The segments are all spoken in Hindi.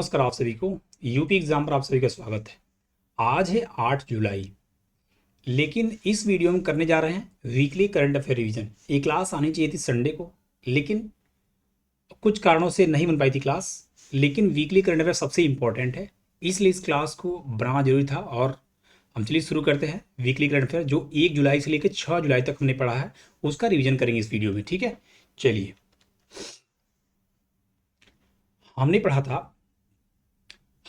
नमस्कार आप सभी को। यूपी एग्जाम पर आप सभी का स्वागत है। आज है 8 जुलाई, लेकिन इस वीडियो में करने जा रहे हैं वीकली करंट अफेयर रिवीजन। ये क्लास आनी चाहिए थी संडे को, लेकिन कुछ कारणों से नहीं बन पाई थी क्लास। लेकिन वीकली करंट अफेयर सबसे इम्पोर्टेंट है, इसलिए इस क्लास को बनाना जरूरी था। और हम चलिए शुरू करते हैं। वीकली करंट अफेयर जो 1 जुलाई से लेकर 6 जुलाई तक हमने पढ़ा है, उसका रिविजन करेंगे इस वीडियो में। ठीक है, चलिए। हमने पढ़ा था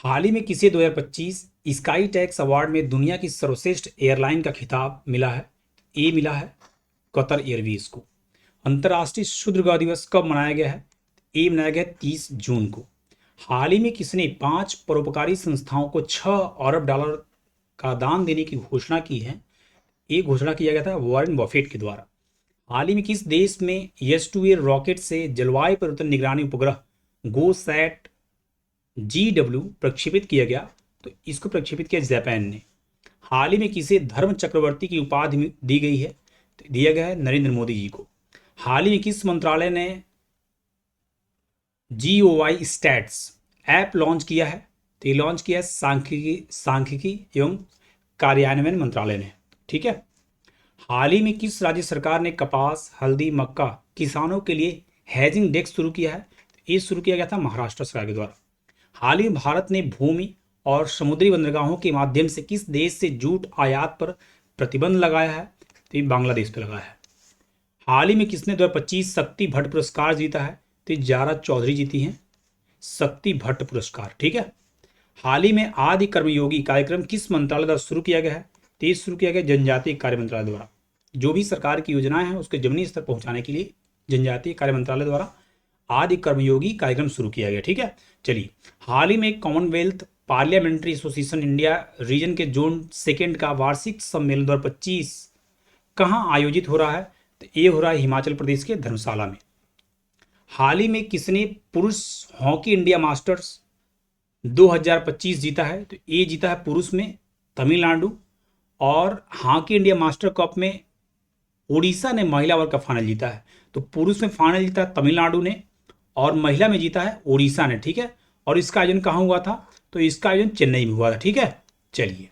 हाल ही में किसे 2025 स्काई टैक्स अवार्ड में दुनिया की सर्वश्रेष्ठ एयरलाइन का खिताब मिला है। ए मिला है कतर एयरवेज को। अंतर्राष्ट्रीय क्षुद्रग्रह दिवस कब मनाया गया है? ए मनाया गया 30 जून को। हाल ही में किसने 5 परोपकारी संस्थाओं को $6 अरब का दान देने की घोषणा की है? ये घोषणा किया गया था वॉरेन बफेट के द्वारा। हाल ही में किस देश में S2A रॉकेट से जलवायु परिवर्तन निगरानी उपग्रह GoSat GW प्रक्षेपित किया गया? तो इसको प्रक्षेपित किया जापान ने। हाल ही में किसे धर्म चक्रवर्ती की उपाधि दी गई है? तो दिया गया है नरेंद्र मोदी जी को। हाल ही में किस मंत्रालय ने GOI स्टैट्स ऐप लॉन्च किया है? तो ये लॉन्च किया है सांख्यिकी एवं कार्यान्वयन मंत्रालय ने। ठीक है। हाल ही में किस राज्य सरकार ने कपास, हल्दी, मक्का किसानों के लिए हेजिंग डेस्क शुरू किया है? तो ये शुरू किया गया था महाराष्ट्र सरकार के द्वारा। हाल ही में भारत ने भूमि और समुद्री बंदरगाहों के माध्यम से किस देश से जूट आयात पर प्रतिबंध लगाया है? तो ये बांग्लादेश पर लगाया है। हाल ही में किसने 2025 शक्ति भट्ट पुरस्कार जीता है? तो जारा चौधरी जीती हैं शक्ति भट्ट पुरस्कार। ठीक है। हाल ही में आदि कर्मयोगी कार्यक्रम किस मंत्रालय द्वारा शुरू किया गया है? तो ये शुरू किया गया जनजातीय कार्य मंत्रालय द्वारा। जो भी सरकार की योजनाएं हैं उसके जमीनी स्तर पहुंचाने के लिए जनजातीय कार्य मंत्रालय द्वारा आदि कर्मयोगी कार्यक्रम शुरू किया गया। ठीक है। चलिए, हाल ही में Commonwealth parliamentary association India region के जोन 2 का वार्षिक सम्मेलन 2025 कहाँ आयोजित हो रहा है? तो ये हो रहा है हिमाचल प्रदेश के धर्मशाला में। हाल ही में किसने पुरुष हॉकी इंडिया मास्टर्स 2025 जीता है? तो ये जीता है पुरुष में तमिलनाडु, और हॉकी इंडिया मास्टर कप में उड़ीसा ने महिला वर्ग का फाइनल जीता है। तो पुरुष में फाइनल जीता है तमिलनाडु ने, और महिला में जीता है उड़ीसा ने। ठीक है। और इसका आयोजन कहाँ हुआ था? तो इसका आयोजन चेन्नई में हुआ था। ठीक है। चलिए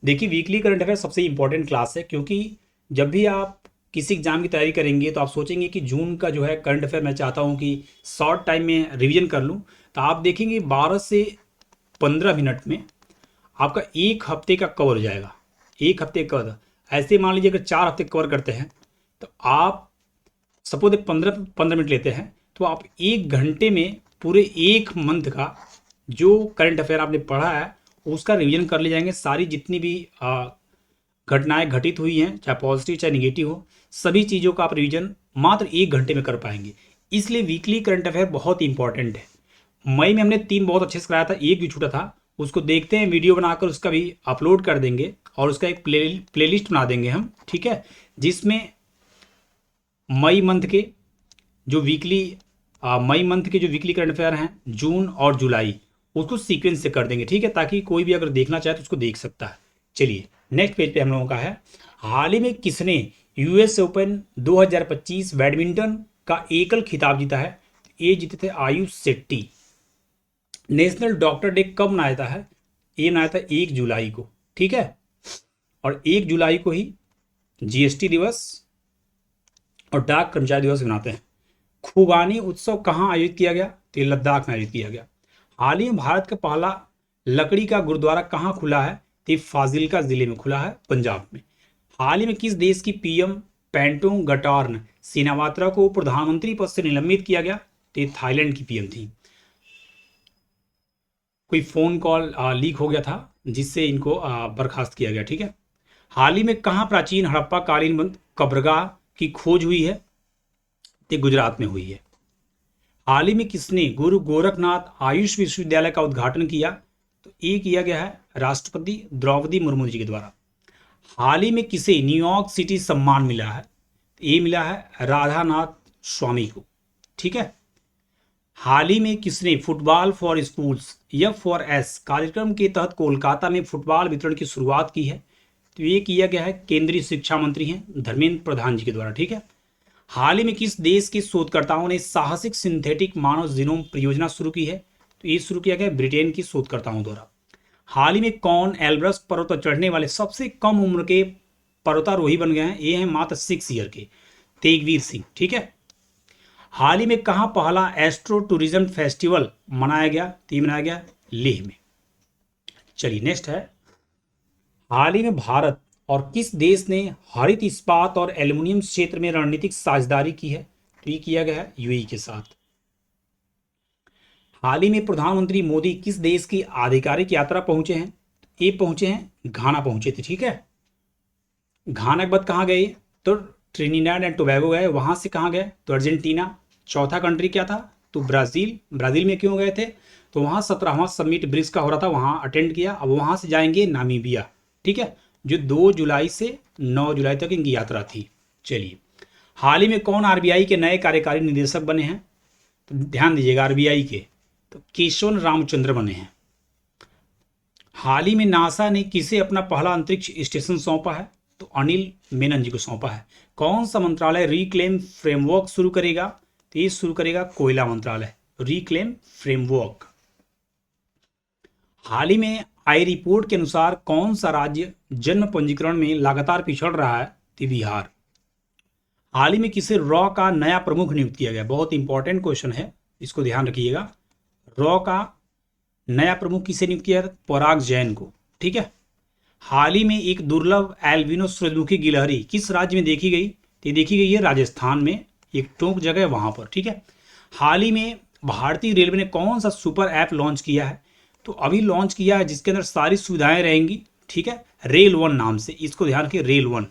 देखिए, वीकली करंट अफेयर सबसे इंपॉर्टेंट क्लास है, क्योंकि जब भी आप किसी एग्जाम की तैयारी करेंगे तो आप सोचेंगे कि जून का जो है करंट अफेयर मैं चाहता हूँ कि शॉर्ट टाइम में रिवीजन कर लूँ। तो आप देखेंगे 12 से 15 मिनट में आपका एक हफ्ते का कवर हो जाएगा। एक हफ्ते का कवर। ऐसे मान लीजिए अगर 4 हफ्ते कवर करते हैं तो आप सपोज 15 मिनट लेते हैं, तो आप 1 घंटे में पूरे 1 मंथ का जो करंट अफेयर आपने पढ़ा है उसका रिवीजन कर ले जाएंगे। सारी जितनी भी घटनाएं घटित हुई हैं, चाहे पॉजिटिव चाहे निगेटिव हो, सभी चीज़ों का आप रिवीजन मात्र 1 घंटे में कर पाएंगे। इसलिए वीकली करंट अफेयर बहुत ही इंपॉर्टेंट है। मई में हमने 3 बहुत अच्छे से कराया था, एक भी छूटा था, उसको देखते हैं, वीडियो बनाकर उसका भी अपलोड कर देंगे और उसका एक प्लेलिस्ट बना देंगे हम। ठीक है। जिसमें मई मंथ के जो वीकली करंट अफेयर हैं जून और जुलाई, उसको सीक्वेंस से कर देंगे। ठीक है, ताकि कोई भी अगर देखना चाहे तो उसको देख सकता है। चलिए नेक्स्ट पेज पे हम लोगों का है, हाल ही में किसने US ओपन 2025 बैडमिंटन का एकल खिताब जीता है? ये जीते थे Ayush Shetty. National doctor day कब मनाया जाता है? ये मनाया था 1 जुलाई को। ठीक है। और 1 जुलाई को ही GST दिवस और डाक कर्मचारी दिवस मनाते हैं। खुबानी उत्सव कहाँ आयोजित किया गया? तो लद्दाख में आयोजित किया गया। हाल ही में भारत का पहला लकड़ी का गुरुद्वारा कहाँ खुला है? तो फाजिल्का जिले में खुला है, पंजाब में। हाल ही में किस देश की PM पेंटोंग गटार्न सिनावात्रा को प्रधानमंत्री पद से निलंबित किया गया? तो थाईलैंड की PM थी। कोई फोन कॉल लीक हो गया था जिससे इनको बर्खास्त किया गया। ठीक है। हाल ही में कहाँ प्राचीन हड़प्पा कालीन कब्रगाह की खोज हुई है? तो गुजरात में हुई है। हाल ही में किसने गुरु गोरखनाथ आयुष विश्वविद्यालय का उद्घाटन किया? तो ये किया गया है राष्ट्रपति द्रौपदी मुर्मू जी के द्वारा। हाल ही में किसे न्यूयॉर्क सिटी सम्मान मिला है? तो ये मिला है राधानाथ स्वामी को। ठीक है। हाल ही में किसने फुटबॉल फॉर स्कूल्स F4S कार्यक्रम के तहत कोलकाता में फुटबॉल वितरण की शुरुआत की है? तो ये किया गया है केंद्रीय शिक्षा मंत्री हैं धर्मेंद्र प्रधान जी के द्वारा। ठीक है। हाल ही में किस देश के शोधकर्ताओं ने साहसिक सिंथेटिक मानव जीनोम परियोजना शुरू की है? तो ये शुरू किया गया ब्रिटेन की शोधकर्ताओं द्वारा। हाल ही में कौन एल्ब्रस पर्वत पर चढ़ने वाले सबसे कम उम्र के पर्वतारोही बन गए हैं? ये हैं मात्र 6 ईयर के तेगवीर सिंह। ठीक है। हाल ही में कहाँ पहला एस्ट्रो टूरिज्म फेस्टिवल मनाया गया? तो ये मनाया गया लेह में। चलिए नेक्स्ट है, हाल ही में भारत और किस देश ने हरित इस्पात और एल्युमिनियम क्षेत्र में रणनीतिक साझेदारी की है? तो ये किया गया है यूएई के साथ। हाल ही में प्रधानमंत्री मोदी किस देश की आधिकारिक यात्रा पहुंचे हैं? ये पहुंचे हैं घाना पहुंचे थे। ठीक है। घाना के बाद कहाँ गए? तो ट्रिनिडाड एंड टोबैगो गए। वहां से कहाँ गए? तो अर्जेंटीना। चौथा कंट्री क्या था? तो ब्राजील। ब्राजील में क्यों गए थे? तो वहाँ 17वां समिट ब्रिक्स का हो रहा था, वहाँ अटेंड किया। अब वहाँ से जाएंगे नामीबिया। ठीक है, जो 2 जुलाई से 9 जुलाई तक इनकी यात्रा थी। चलिए, हाल ही में कौन आरबीआई के नए कार्यकारी निदेशक बने हैं? तो ध्यान दीजिएगा, आरबीआई के तो केशवन रामचंद्र बने हैं। हाल ही में नासा ने किसे अपना पहला अंतरिक्ष स्टेशन सौंपा है? तो अनिल मेनन जी को सौंपा है। कौन सा मंत्रालय रिक्लेम फ्रेमवर्क शुरू करेगा? तो ये शुरू करेगा कोयला मंत्रालय, रिक्लेम फ्रेमवर्क। हाल ही में आई रिपोर्ट के अनुसार कौन सा राज्य जन्म पंजीकरण में लगातार पिछड़ रहा है? तो बिहार। हाल ही में किसे रॉ का नया प्रमुख नियुक्त किया गया? बहुत इंपॉर्टेंट क्वेश्चन है, इसको ध्यान रखिएगा। रॉ का नया प्रमुख किसे नियुक्त किया? पराग जैन को। ठीक है। हाल ही में एक दुर्लभ एल्बिनो सूरजमुखी गिलहरी किस राज्य में देखी गई? तो देखी गई है राजस्थान में, एक टोंक जगह है वहां पर। ठीक है। हाल ही में भारतीय रेलवे ने कौन सा सुपर ऐप लॉन्च किया है? तो अभी लॉन्च किया है जिसके अंदर सारी सुविधाएं रहेंगी। ठीक है, रेल वन नाम से, इसको ध्यान रखिए, रेल वन।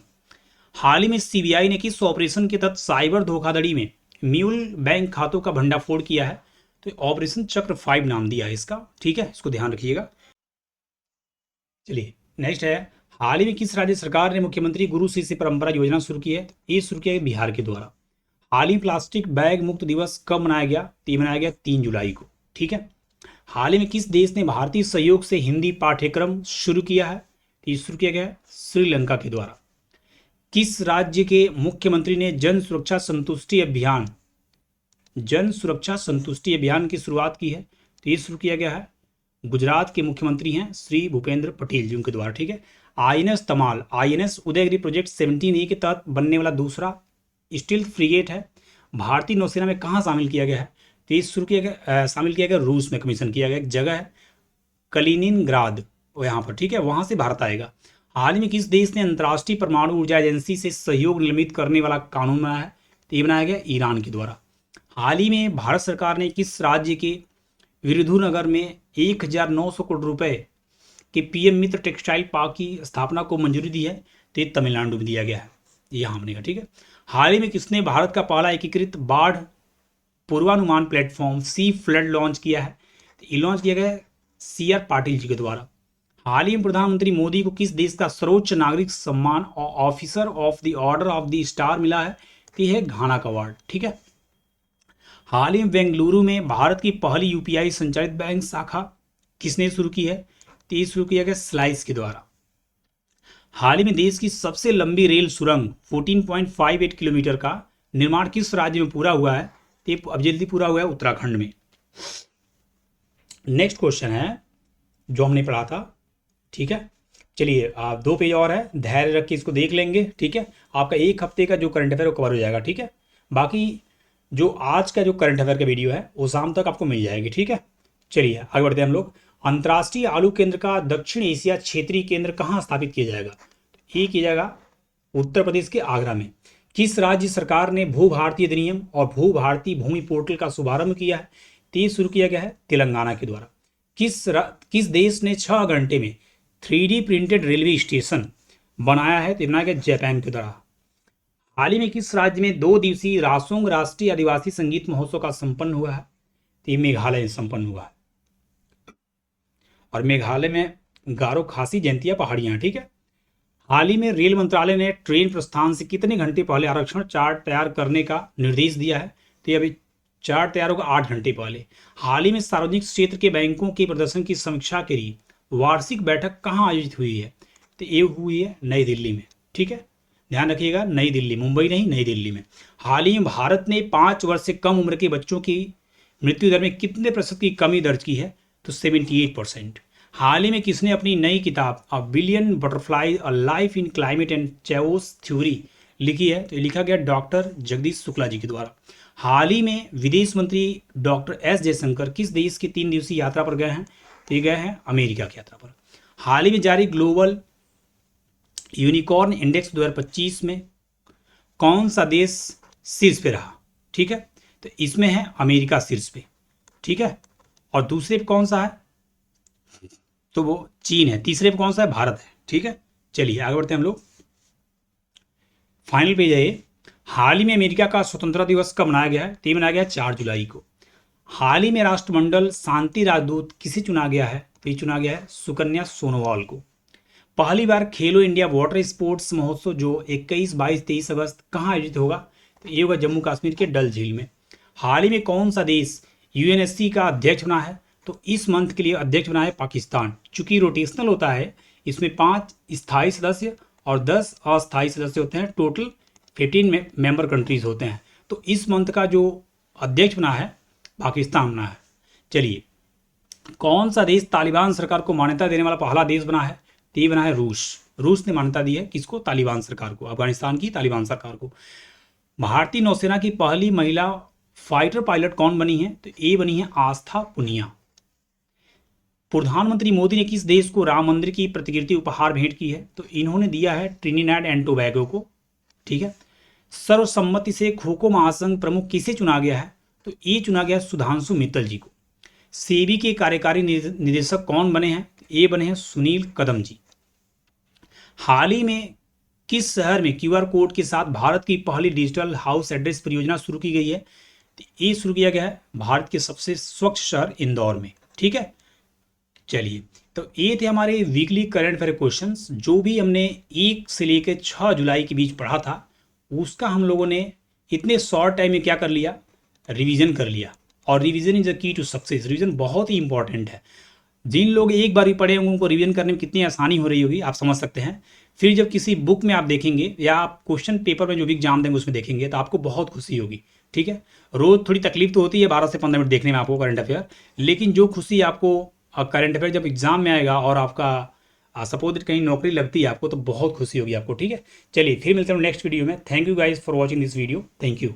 हाल ही में सीबीआई ने किस ऑपरेशन के तहत साइबर धोखाधड़ी में म्यूल बैंक खातों का भंडाफोड़ किया है? तो ऑपरेशन चक्र 5 नाम दिया है इसका। ठीक है, इसको ध्यान रखिएगा। चलिए नेक्स्ट है, हाल ही में किस राज्य सरकार ने मुख्यमंत्री गुरु शिष्य परंपरा योजना शुरू की है? ये शुरू किया है बिहार के द्वारा। हाल ही प्लास्टिक बैग मुक्त दिवस कब मनाया गया? तो ये मनाया गया 3 जुलाई को। ठीक है। हाल ही में किस देश ने भारतीय सहयोग से हिंदी पाठ्यक्रम शुरू किया है? तो ये शुरू किया गया है श्रीलंका के द्वारा। किस राज्य के मुख्यमंत्री ने जन सुरक्षा संतुष्टि अभियान की शुरुआत की है? तो ये शुरू किया गया है गुजरात के मुख्यमंत्री हैं श्री भूपेंद्र पटेल जी, उनके द्वारा। ठीक है। आईएनएस तमाल, आईएनएस उदयगिरी प्रोजेक्ट 17A के तहत बनने वाला दूसरा स्टील्थ फ्रिगेट है। भारतीय नौसेना में कहाँ शामिल किया गया है? तो ये शुरू किया गया, शामिल किया गया रूस में, कमीशन किया गया। एक जगह है कलिनिनग्राद, यहाँ पर। ठीक है, वहां से भारत आएगा। हाल ही में किस देश ने अंतर्राष्ट्रीय परमाणु ऊर्जा एजेंसी से सहयोग निलंबित करने वाला कानून बनाया है? तो ये बनाया गया ईरान के द्वारा। हाल ही में भारत सरकार ने किस राज्य के विरुधुनगर में 1900 करोड़ रुपए के पीएम मित्र टेक्सटाइल पार्क की स्थापना को मंजूरी दी है? तो ये तमिलनाडु में दिया गया है, यहाँ बनेगा। ठीक है। हाल ही में किसने भारत का पहला एकीकृत बाढ़ पूर्वानुमान प्लेटफॉर्म सी फ्लड लॉन्च किया है? तो ये लॉन्च किया गया CR पाटिल जी के द्वारा। हाल ही में प्रधानमंत्री मोदी को किस देश का सर्वोच्च नागरिक सम्मान और officer of the order of the star मिला है? तो यह है घाना का अवार्ड। ठीक है। हाल ही में बेंगलुरु में भारत की पहली यूपीआई संचालित बैंक शाखा किसने शुरू की है? तो ये शुरू किया गया स्लाइस के द्वारा। हाल ही में देश की सबसे लंबी रेल सुरंग 14.58 किलोमीटर का निर्माण किस राज्य में पूरा हुआ है? तो अब जल्दी पूरा हुआ है उत्तराखंड में। नेक्स्ट क्वेश्चन है जो हमने पढ़ा था। ठीक है। चलिए, आप 2 पेज और है, धैर्य रख के इसको देख लेंगे। ठीक है, आपका 1 हफ्ते का जो करंट अफेयर वो कवर हो जाएगा। ठीक है, बाकी जो आज का जो करंट अफेयर का वीडियो है वो शाम तक आपको मिल जाएगी। ठीक है। चलिए आगे बढ़ते हैं हम लोग। अंतर्राष्ट्रीय आलू केंद्र का दक्षिण एशिया क्षेत्रीय केंद्र कहाँ स्थापित किया जाएगा? ये किया जाएगा उत्तर प्रदेश के आगरा में। किस राज्य सरकार ने भू भारती अधिनियम और भू भारती भूमि पोर्टल का शुभारंभ किया है? तो ये शुरू किया गया है तेलंगाना के द्वारा। किस देश ने 6 घंटे में 3D प्रिंटेड रेलवे स्टेशन बनाया है? तो बनाया गया जापान के द्वारा। हाल ही में किस राज्य में 2 दिवसीय रासोंग राष्ट्रीय आदिवासी संगीत महोत्सव का संपन्न हुआ है? तो ये मेघालय में संपन्न हुआ है। और मेघालय में गारो खासी जयंतिया पहाड़ियां। ठीक है। हाल ही में रेल मंत्रालय ने ट्रेन प्रस्थान से कितने घंटे पहले आरक्षण चार्ट तैयार करने का निर्देश दिया है? तो ये अभी चार्ट तैयार होगा 8 घंटे पहले। हाल ही में सार्वजनिक क्षेत्र के बैंकों के प्रदर्शन की समीक्षा के लिए वार्षिक बैठक कहाँ आयोजित हुई है? तो ये हुई है नई दिल्ली में। ठीक है, ध्यान रखिएगा, नई दिल्ली, मुंबई नहीं, नई दिल्ली में। हाल ही में भारत ने 5 वर्ष से कम उम्र के बच्चों की मृत्यु दर में कितने प्रतिशत की कमी दर्ज की है? तो 78%। हाल ही में किसने अपनी नई किताब a billion butterfly a life in climate and Chaos theory लिखी है? तो ये लिखा गया डॉक्टर जगदीश शुक्ला जी के द्वारा। हाल ही में विदेश मंत्री डॉक्टर एस जयशंकर किस देश की 3 दिवसीय यात्रा पर गए हैं? तो ये गए हैं अमेरिका की यात्रा पर। हाल ही में जारी ग्लोबल यूनिकॉर्न इंडेक्स 2025 में कौन सा देश शीर्ष पे रहा? ठीक है, तो इसमें है अमेरिका शीर्ष पे। ठीक है, और दूसरे पे कौन सा है? तो वो चीन है। तीसरे पे कौन सा है? भारत है। ठीक है, चलिए आगे बढ़ते हैं हम लोग। फाइनल पेज है ये। हाल ही में अमेरिका का स्वतंत्रता दिवस कब मनाया गया है? तो ये मनाया गया 4 जुलाई को। हाल ही में राष्ट्रमंडल शांति राजदूत किसे चुना गया है? तो ये चुना गया है सुकन्या सोनोवाल को। पहली बार खेलो इंडिया वाटर स्पोर्ट्स महोत्सव जो 21, 22, 23 अगस्त कहाँ आयोजित होगा? तो ये होगा जम्मू कश्मीर के डल झील में। हाल ही में कौन सा देश यूएनएससी का अध्यक्ष बना है? तो इस मंथ के लिए अध्यक्ष बना है पाकिस्तान। चूंकि रोटेशनल होता है, इसमें 5 स्थायी सदस्य और 10 अस्थायी सदस्य होते हैं, टोटल 15 मेंबर कंट्रीज होते हैं। तो इस मंथ का जो अध्यक्ष बना है पाकिस्तान बना है। चलिए, कौन सा देश तालिबान सरकार को मान्यता देने वाला पहला देश बना है? तो ये बना है रूस। रूस ने मान्यता दी है किसको? तालिबान सरकार को, अफगानिस्तान की तालिबान सरकार को। भारतीय नौसेना की पहली महिला फाइटर पायलट कौन बनी है? तो ये बनी है आस्था पुनिया। प्रधानमंत्री मोदी ने किस देश को राम मंदिर की प्रतिकृति उपहार भेंट की है? तो इन्होंने दिया है ट्रिनिडाड एंड टोबैगो को। ठीक है, सर्वसम्मति से खो खो महासंघ प्रमुख किसे चुना गया है? तो ये चुना गया सुधांशु मित्तल जी को। सेबी के कार्यकारी निदेशक कौन बने हैं? ये बने हैं सुनील कदम जी। हाल ही में किस शहर में क्यूआर कोड के साथ भारत की पहली डिजिटल हाउस एड्रेस परियोजना शुरू की गई है? तो ये शुरू किया गया है भारत के सबसे स्वच्छ शहर इंदौर में। ठीक है, चलिए, तो ये थे हमारे वीकली करंट अफेयर क्वेश्चंस जो भी हमने 1 से लेकर 6 जुलाई के बीच पढ़ा था, उसका हम लोगों ने इतने शॉर्ट टाइम में क्या कर लिया? रिवीजन कर लिया। और revision is the key to success. Revision बहुत ही इंपॉर्टेंट है। जिन लोग एक बार भी पढ़े होंगे उनको रिवीजन करने में कितनी आसानी हो रही होगी आप समझ सकते हैं। फिर जब किसी बुक में आप देखेंगे या आप क्वेश्चन पेपर में जो भी एग्जाम देंगे उसमें देखेंगे तो आपको बहुत खुशी होगी। ठीक है, रोज़ थोड़ी तकलीफ तो होती है 12 से 15 मिनट देखने में आपको करंट अफेयर, लेकिन जो खुशी आपको करंट अफेयर जब एग्जाम में आएगा और आपका सपोज कहीं नौकरी लगती है आपको, तो बहुत खुशी होगी आपको। ठीक है, चलिए फिर मिलते हैं नेक्स्ट वीडियो में। Thank you guys for watching this video. Thank you.